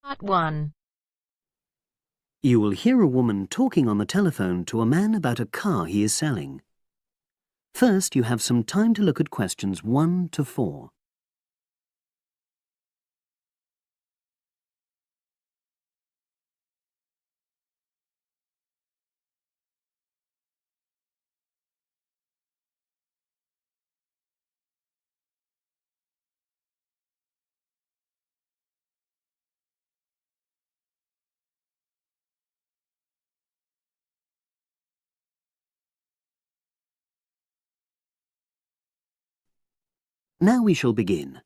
Part 1. You will hear a woman talking on the telephone to a man about a car he is selling. First, you have some time to look at questions 1 to 4. Now we shall begin.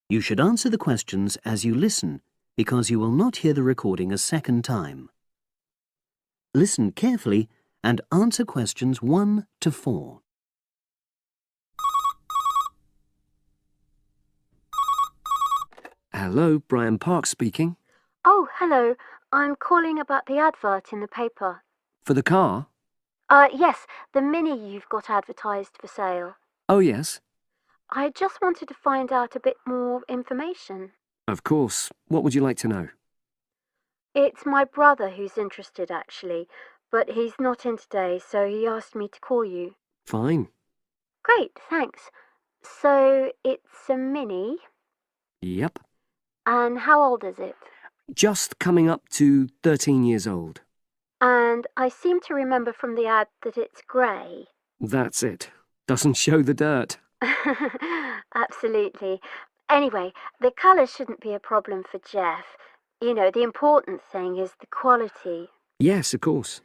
You should answer the questions as you listen, because you will not hear the recording a second time. Listen carefully and answer questions 1 to 4. Hello, Brian Park speaking. Oh, hello. I'm calling about the advert in the paper. For the car? Yes, the Mini you've got advertised for sale. Oh, yes. I just wanted to find out a bit more information. Of course. What would you like to know? It's my brother who's interested, actually, but he's not in today, so he asked me to call you. Fine. Great, thanks. So, it's a Mini, Yep. and how old is it? Just coming up to 13 years old. And I seem to remember from the ad that it's grey. That's it. Doesn't show the dirt. Absolutely. Anyway, the colour shouldn't be a problem for Jeff. You know, the important thing is the quality. Yes, of course.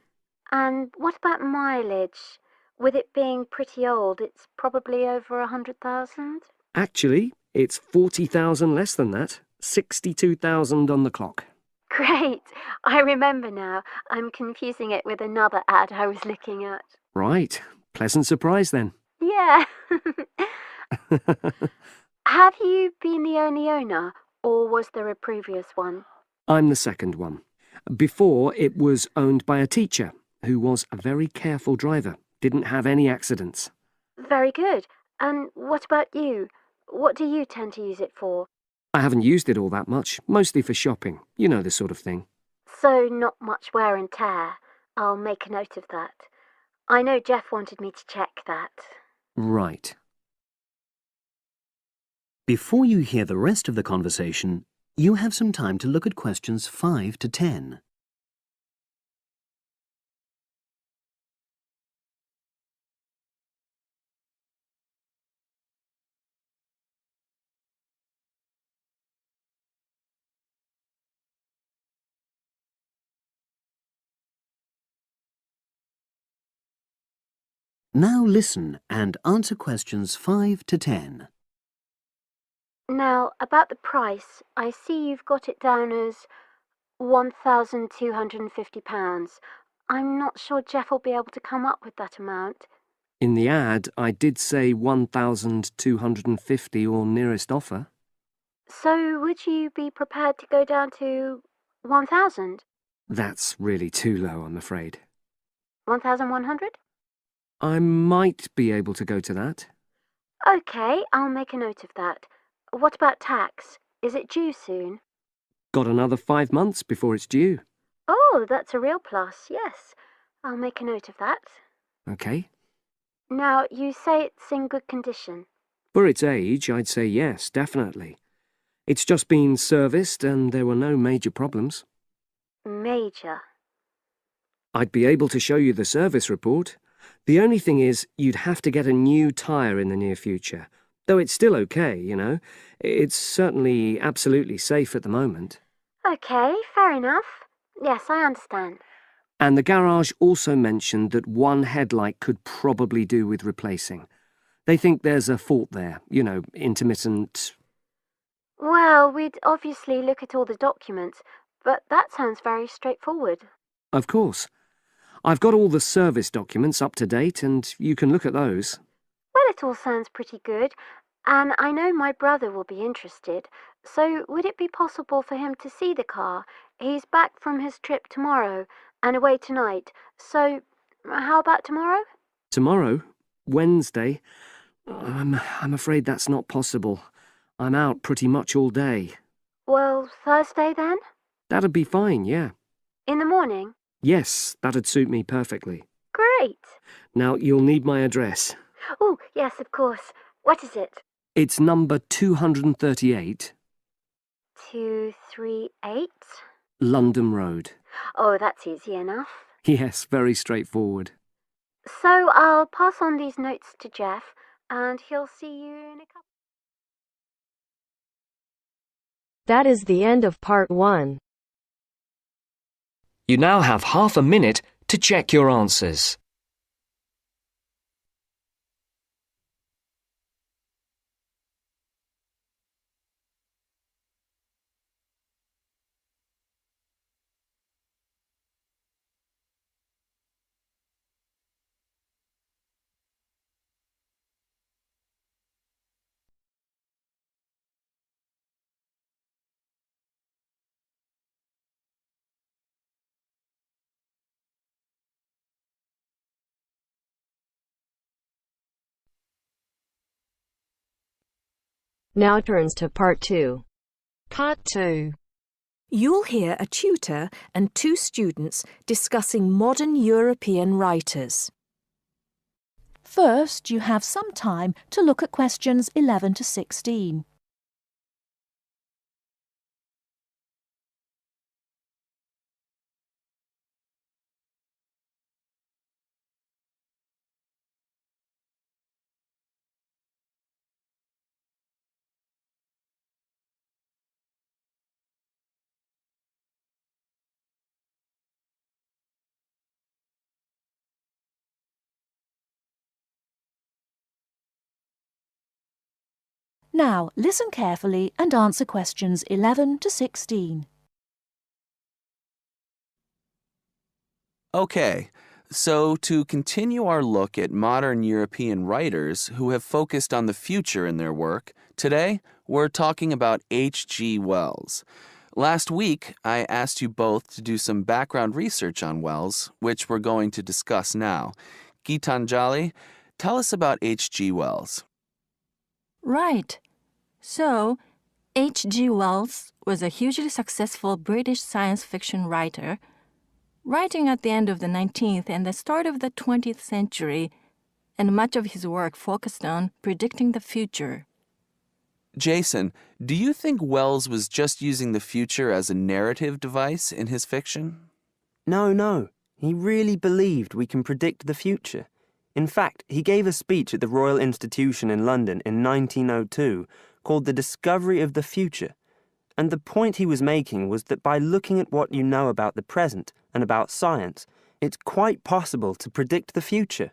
And what about mileage? With it being pretty old, it's probably over 100,000? Actually, it's 40,000 less than that. 62,000 on the clock. Great! I remember now. I'm confusing it with another ad I was looking at. Right. Pleasant surprise then. Yeah. Have you been the only owner, or was there a previous one? I'm the second one. Before, it was owned by a teacher who was a very careful driver. Didn't have any accidents. Very good. And what about you? What do you tend to use it for? I haven't used it all that much, mostly for shopping. You know the sort of thing. So not much wear and tear. I'll make a note of that. I know Jeff wanted me to check that. Right. Before you hear the rest of the conversation, you have some time to look at questions 5 to 10. Now listen and answer questions 5 to 10. Now, about the price, I see you've got it down as £1,250. I'm not sure Jeff will be able to come up with that amount. In the ad, I did say 1,250 or nearest offer. So would you be prepared to go down to 1,000? That's really too low, I'm afraid. 1,100? I might be able to go to that. OK, I'll make a note of that. What about tax? Is it due soon? Got another 5 months before it's due. Oh, that's a real plus, yes. I'll make a note of that. OK. Now, you say it's in good condition. For its age, I'd say yes, definitely. It's just been serviced and there were no major problems. Major. I'd be able to show you the service report. The only thing is, you'd have to get a new tyre in the near future. Though it's still okay, you know. It's certainly absolutely safe at the moment. OK, fair enough. Yes, I understand. And the garage also mentioned that one headlight could probably do with replacing. They think there's a fault there, you know, intermittent. Well, we'd obviously look at all the documents, but that sounds very straightforward. Of course. I've got all the service documents up to date and you can look at those. Well, it all sounds pretty good, and I know my brother will be interested, so would it be possible for him to see the car? He's back from his trip tomorrow and away tonight, so how about tomorrow? Tomorrow? Wednesday? I'm afraid that's not possible. I'm out pretty much all day. Well, Thursday then? That'd be fine, yeah. In the morning? Yes, that'd suit me perfectly. Great. Now, you'll need my address. Oh, yes, of course. What is it? It's number 238, 238? London Road. Oh, that's easy enough. Yes, very straightforward. So I'll pass on these notes to Jeff, and he'll see you in a couple. That is the end of part 1. You now have half a minute to check your answers. Now turns to part 2. Part 2. You'll hear a tutor and 2 students discussing modern European writers. First, you have some time to look at questions 11 to 16. Now, listen carefully and answer questions 11 to 16. Okay, so to continue our look at modern European writers who have focused on the future in their work, today we're talking about H.G. Wells. Last week, I asked you both to do some background research on Wells, which we're going to discuss now. Gitanjali, tell us about H.G. Wells. Right. So, H.G. Wells was a hugely successful British science fiction writer, writing at the end of the 19th and the start of the 20th century, and much of his work focused on predicting the future. Jason, do you think Wells was just using the future as a narrative device in his fiction? No. He really believed we can predict the future. In fact, he gave a speech at the Royal Institution in London in 1902 called The Discovery of the Future. And the point he was making was that by looking at what you know about the present and about science, it's quite possible to predict the future.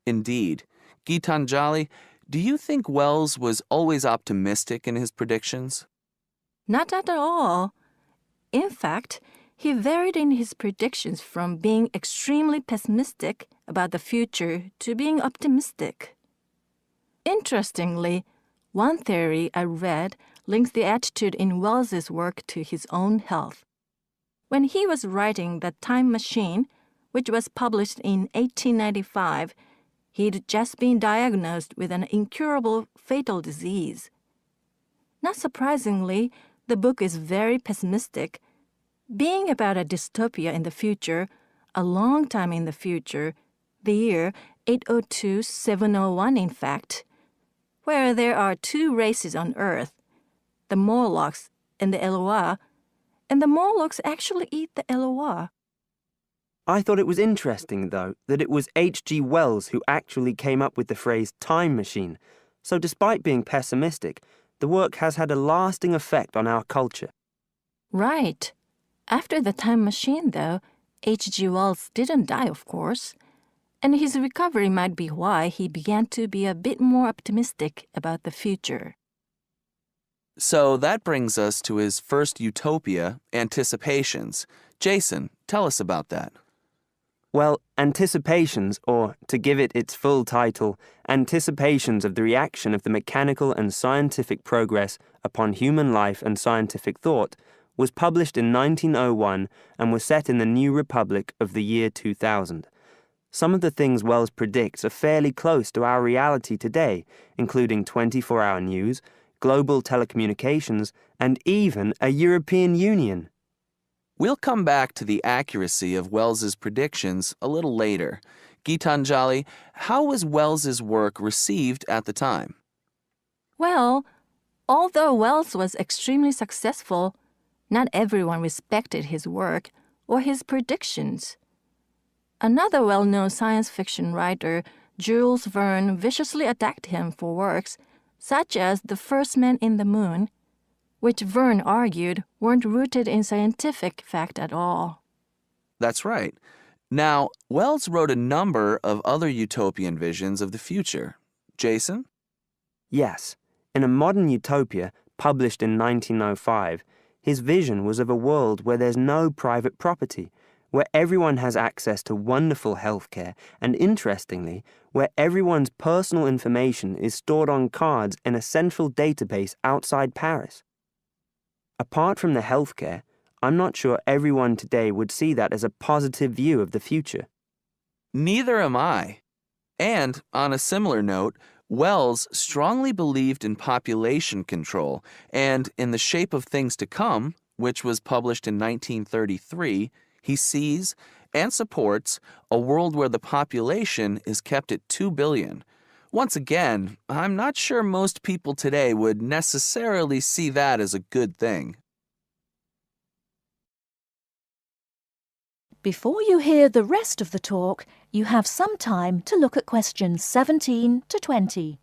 Indeed. Gitanjali, do you think Wells was always optimistic in his predictions? Not at all. In fact, he varied in his predictions from being extremely pessimistic about the future to being optimistic. Interestingly, one theory I read links the attitude in Wells's work to his own health. When he was writing The Time Machine, which was published in 1895, he'd just been diagnosed with an incurable fatal disease. Not surprisingly, the book is very pessimistic, being about a dystopia in the future, a long time in the future, the year 802-701 in fact, where there are 2 races on Earth, the Morlocks and the Eloi, and the Morlocks actually eat the Eloi. I thought it was interesting, though, that it was H.G. Wells who actually came up with the phrase time machine. So despite being pessimistic, the work has had a lasting effect on our culture. Right. After The Time Machine, though, H.G. Wells didn't die, of course, and his recovery might be why he began to be a bit more optimistic about the future. So that brings us to his first utopia, Anticipations. Jason, tell us about that. Well, Anticipations, or to give it its full title, Anticipations of the Reaction of the Mechanical and Scientific Progress upon Human Life and Scientific Thought, was published in 1901 and was set in the New Republic of the year 2000. Some of the things Wells predicts are fairly close to our reality today, including 24-hour news, global telecommunications, and even a European Union. We'll come back to the accuracy of Wells's predictions a little later. Gitanjali, how was Wells's work received at the time? Well, although Wells was extremely successful, not everyone respected his work or his predictions. Another well-known science fiction writer, Jules Verne, viciously attacked him for works such as The First Man in the Moon, which Verne argued weren't rooted in scientific fact at all. That's right. Now, Wells wrote a number of other utopian visions of the future. Jason? Yes, in A Modern Utopia, published in 1905, his vision was of a world where there's no private property, where everyone has access to wonderful healthcare, and interestingly, where everyone's personal information is stored on cards in a central database outside Paris. Apart from the healthcare, I'm not sure everyone today would see that as a positive view of the future. Neither am I. And, on a similar note, Wells strongly believed in population control and in The Shape of Things to Come, which was published in 1933, he sees and supports a world where the population is kept at 2 billion. Once again, I'm not sure most people today would necessarily see that as a good thing. Before you hear the rest of the talk, you have some time to look at questions 17 to 20.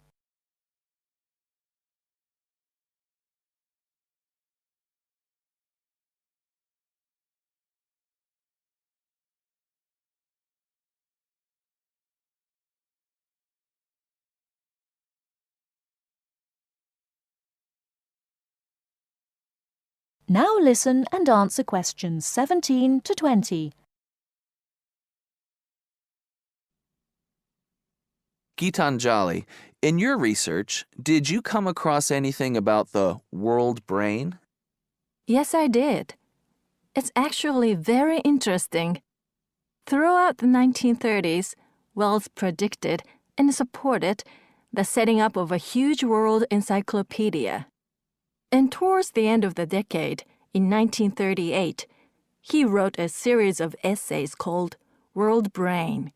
Now listen and answer questions 17 to 20. Gitanjali, in your research, did you come across anything about the world brain? Yes, I did. It's actually very interesting. Throughout the 1930s, Wells predicted and supported the setting up of a huge world encyclopedia. And towards the end of the decade, in 1938, he wrote a series of essays called World Brain.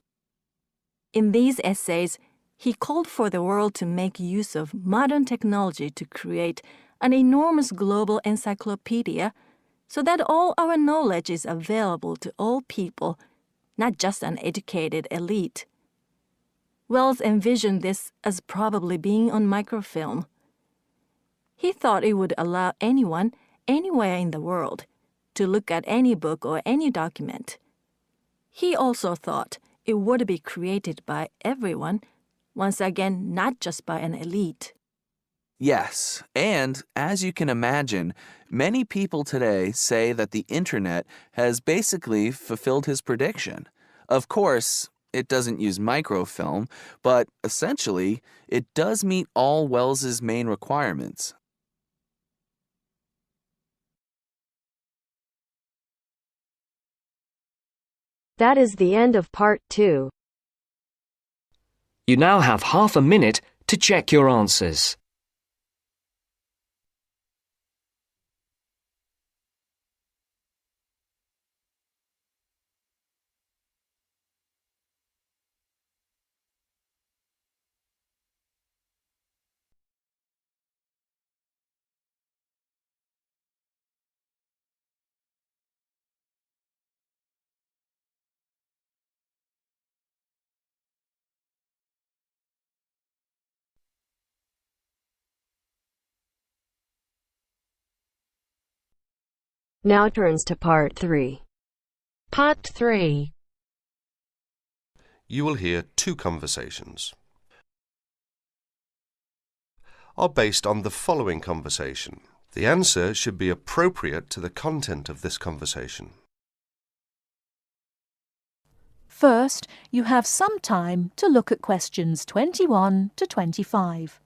In these essays, he called for the world to make use of modern technology to create an enormous global encyclopedia so that all our knowledge is available to all people, not just an educated elite. Wells envisioned this as probably being on microfilm. He thought it would allow anyone, anywhere in the world, to look at any book or any document. He also thought it would be created by everyone, once again, not just by an elite. Yes, and as you can imagine, many people today say that the internet has basically fulfilled his prediction. Of course, it doesn't use microfilm, but essentially, it does meet all Wells's main requirements. That is the end of part 2. You now have half a minute to check your answers. Now turns to part 3. Part 3. You will hear two conversations. Are based on the following conversation. The answer should be appropriate to the content of this conversation. First, you have some time to look at questions 21 to 25.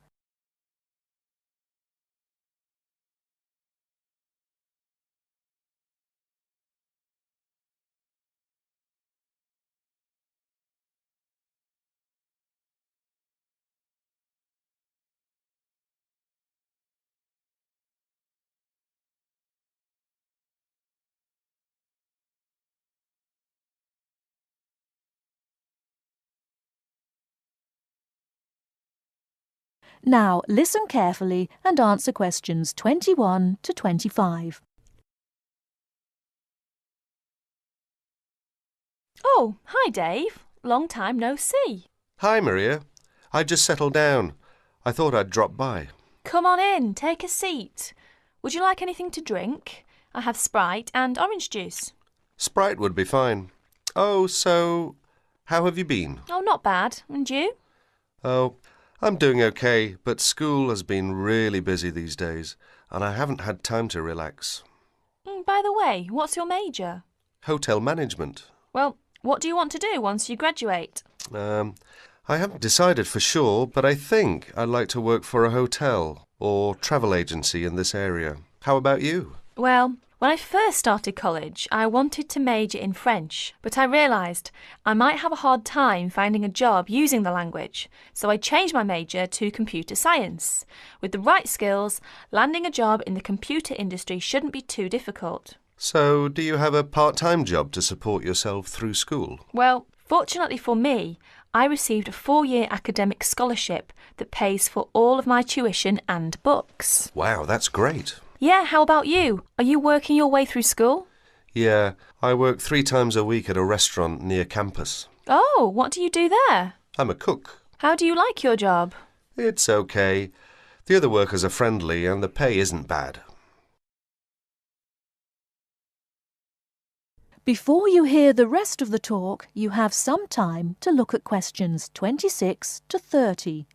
Now listen carefully and answer questions 21 to 25. Oh, hi Dave. Long time no see. Hi, Maria. I just settled down. I thought I'd drop by. Come on in, take a seat. Would you like anything to drink? I have Sprite and orange juice. Sprite would be fine. Oh, so how have you been? Oh, not bad. And you? Oh, I'm doing okay, but school has been really busy these days, and I haven't had time to relax. By the way, what's your major? Hotel management. Well, what do you want to do once you graduate? I haven't decided for sure, but I think I'd like to work for a hotel or travel agency in this area. How about you? Well, when I first started college, I wanted to major in French, but I realised I might have a hard time finding a job using the language, so I changed my major to computer science. With the right skills, landing a job in the computer industry shouldn't be too difficult. So, do you have a part-time job to support yourself through school? Well, fortunately for me, I received a 4-year academic scholarship that pays for all of my tuition and books. Wow, that's great. Yeah, how about you? Are you working your way through school? Yeah, I work 3 times a week at a restaurant near campus. Oh, what do you do there? I'm a cook. How do you like your job? It's okay. The other workers are friendly and the pay isn't bad. Before you hear the rest of the talk, you have some time to look at questions 26 to 30.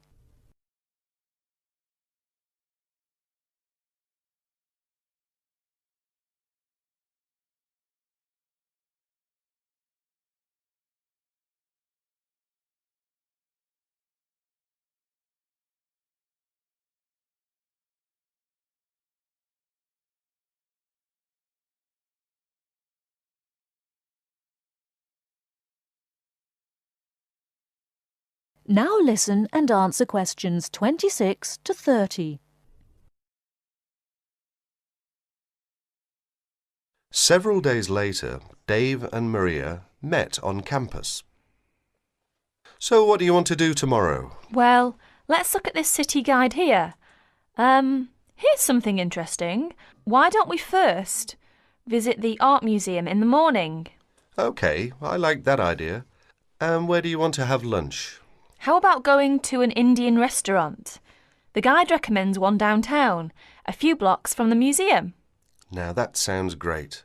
Now listen and answer questions 26 to 30. Several days later, Dave and Maria met on campus. So what do you want to do tomorrow? Well, let's look at this city guide here. Here's something interesting. Why don't we first visit the art museum in the morning? OK, I like that idea. And where do you want to have lunch? How about going to an Indian restaurant? The guide recommends one downtown, a few blocks from the museum. Now that sounds great.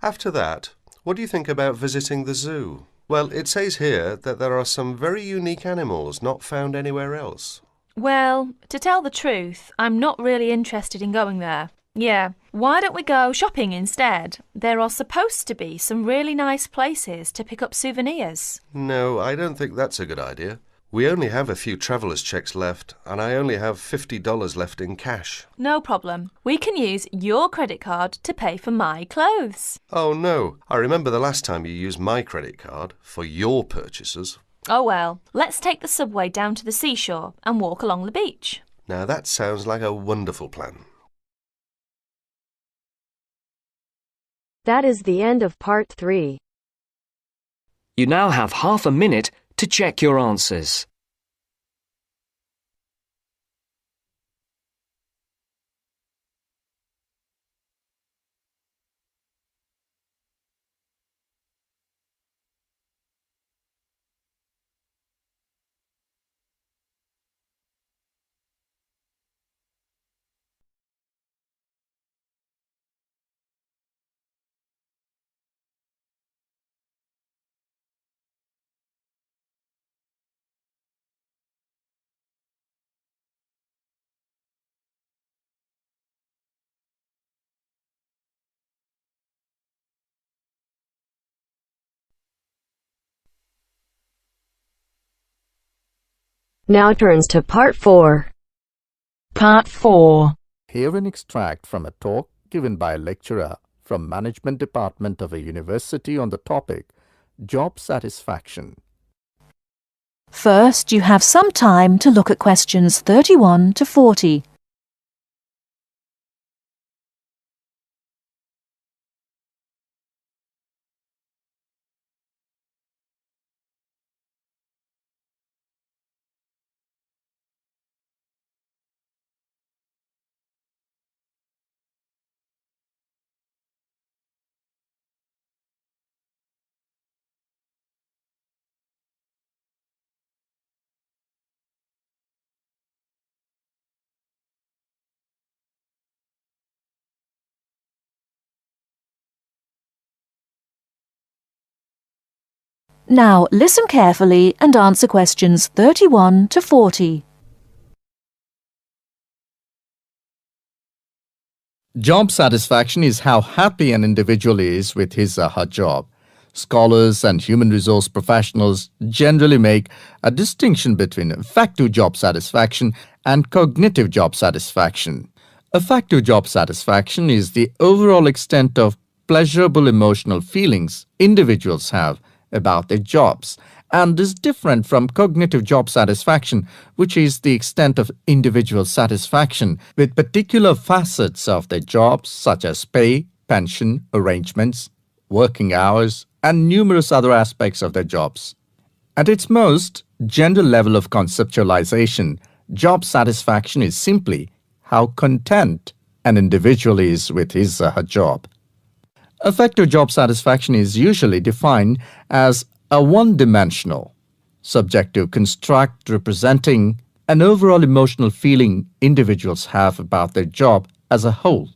After that, what do you think about visiting the zoo? Well, it says here that there are some very unique animals not found anywhere else. Well, to tell the truth, I'm not really interested in going there. Yeah, why don't we go shopping instead? There are supposed to be some really nice places to pick up souvenirs. No, I don't think that's a good idea. We only have a few traveller's checks left, and I only have $50 left in cash. No problem. We can use your credit card to pay for my clothes. Oh no, I remember the last time you used my credit card for your purchases. Oh well, let's take the subway down to the seashore and walk along the beach. Now that sounds like a wonderful plan. That is the end of part 3. You now have half a minute to check your answers. Now turns to part 4. Part 4. Hear an extract from a talk given by a lecturer from Management Department of a university on the topic Job Satisfaction. First, you have some time to look at questions 31 to 40. Now listen carefully and answer questions 31 to 40. Job satisfaction is how happy an individual is with his or her job. Scholars and human resource professionals generally make a distinction between affective job satisfaction and cognitive job satisfaction. Affective job satisfaction is the overall extent of pleasurable emotional feelings individuals have about their jobs and is different from cognitive job satisfaction, which is the extent of individual satisfaction with particular facets of their jobs such as pay, pension, arrangements, working hours, and numerous other aspects of their jobs. At its most general level of conceptualization, job satisfaction is simply how content an individual is with his or her job. Affective job satisfaction is usually defined as a one-dimensional, subjective construct representing an overall emotional feeling individuals have about their job as a whole.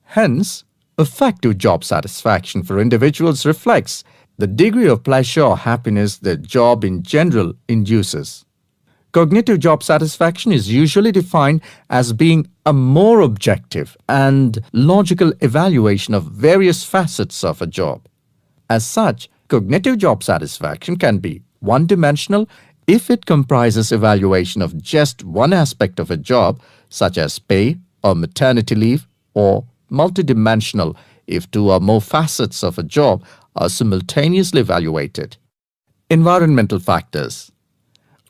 Hence, affective job satisfaction for individuals reflects the degree of pleasure or happiness their job in general induces. Cognitive job satisfaction is usually defined as being a more objective and logical evaluation of various facets of a job. As such, cognitive job satisfaction can be one-dimensional if it comprises evaluation of just one aspect of a job, such as pay or maternity leave, or multidimensional if two or more facets of a job are simultaneously evaluated. Environmental factors.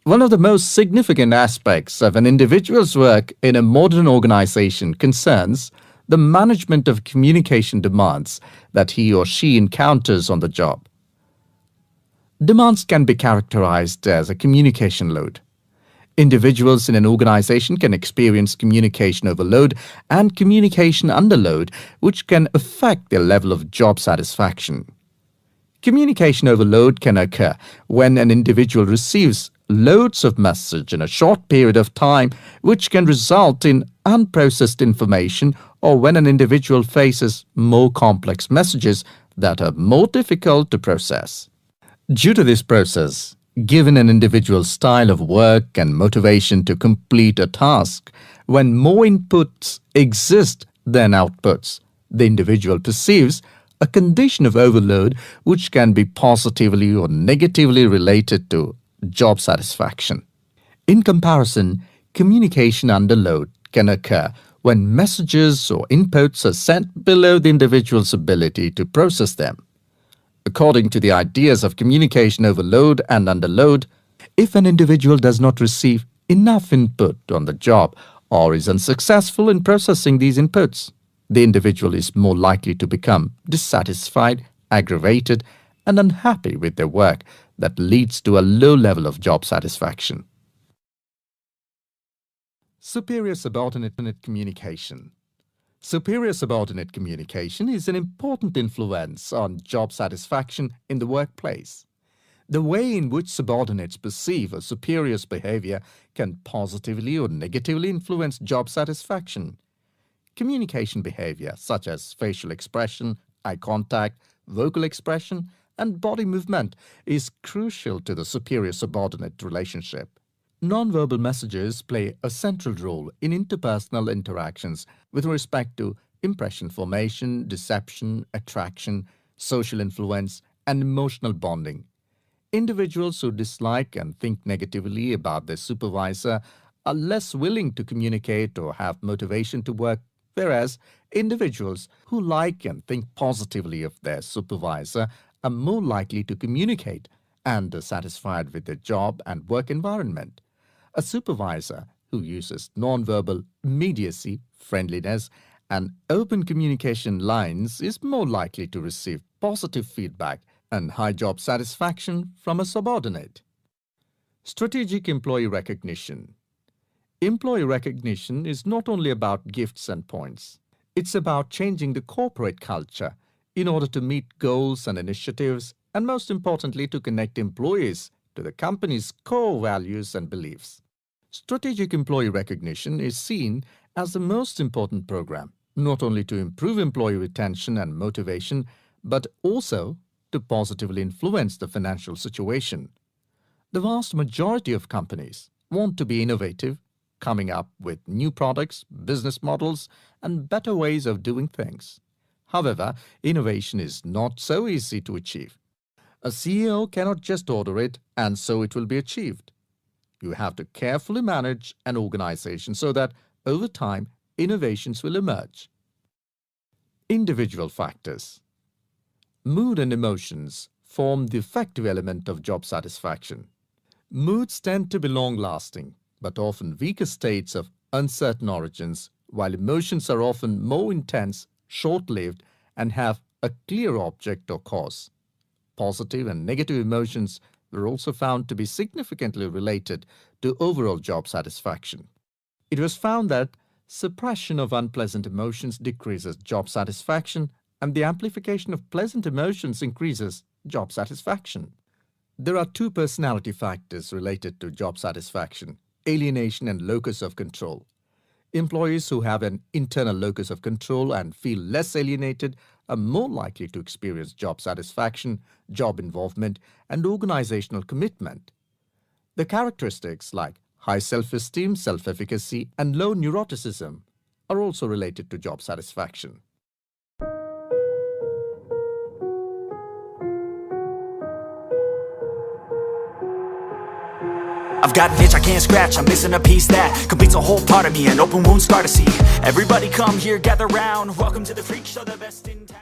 One of the most significant aspects of an individual's work in a modern organization concerns the management of communication demands that he or she encounters on the job. Demands can be characterized as a communication load. Individuals in an organization can experience communication overload and communication underload, which can affect their level of job satisfaction. Communication overload can occur when an individual receives loads of message in a short period of time, which can result in unprocessed information, or when an individual faces more complex messages that are more difficult to process. Due to this process, given an individual's style of work and motivation to complete a task, when more inputs exist than outputs, the individual perceives a condition of overload which can be positively or negatively related to job satisfaction. In comparison, communication underload can occur when messages or inputs are sent below the individual's ability to process them. According to the ideas of communication overload and underload, if an individual does not receive enough input on the job or is unsuccessful in processing these inputs, the individual is more likely to become dissatisfied, aggravated, and unhappy with their work that leads to a low level of job satisfaction. Superior subordinate communication. Superior subordinate communication is an important influence on job satisfaction in the workplace. The way in which subordinates perceive a superior's behavior can positively or negatively influence job satisfaction. Communication behavior such as facial expression, eye contact, vocal expression, and body movement is crucial to the superior-subordinate relationship. Nonverbal messages play a central role in interpersonal interactions with respect to impression formation, deception, attraction, social influence, and emotional bonding. Individuals who dislike and think negatively about their supervisor are less willing to communicate or have motivation to work, whereas individuals who like and think positively of their supervisor are more likely to communicate and are satisfied with their job and work environment. A supervisor who uses nonverbal immediacy, friendliness, and open communication lines is more likely to receive positive feedback and high job satisfaction from a subordinate. Strategic employee recognition. Employee recognition is not only about gifts and points. It's about changing the corporate culture in order to meet goals and initiatives, and most importantly, to connect employees to the company's core values and beliefs. Strategic employee recognition is seen as the most important program, not only to improve employee retention and motivation, but also to positively influence the financial situation. The vast majority of companies want to be innovative, coming up with new products, business models, and better ways of doing things. However, innovation is not so easy to achieve. A CEO cannot just order it and so it will be achieved. You have to carefully manage an organization so that over time, innovations will emerge. Individual factors. Mood and emotions form the effective element of job satisfaction. Moods tend to be long-lasting, but often weaker states of uncertain origins, while emotions are often more intense, short-lived, and have a clear object or cause. Positive and negative emotions were also found to be significantly related to overall job satisfaction. It was found that suppression of unpleasant emotions decreases job satisfaction, and the amplification of pleasant emotions increases job satisfaction. There are two personality factors related to job satisfaction: alienation and locus of control. Employees who have an internal locus of control and feel less alienated are more likely to experience job satisfaction, job involvement, and organizational commitment. The characteristics like high self-esteem, self-efficacy, and low neuroticism are also related to job satisfaction. I've got an itch I can't scratch, I'm missing a piece that completes a whole part of me, an open wound scar to see. Everybody come here, gather round, welcome to the freak show, the best in town.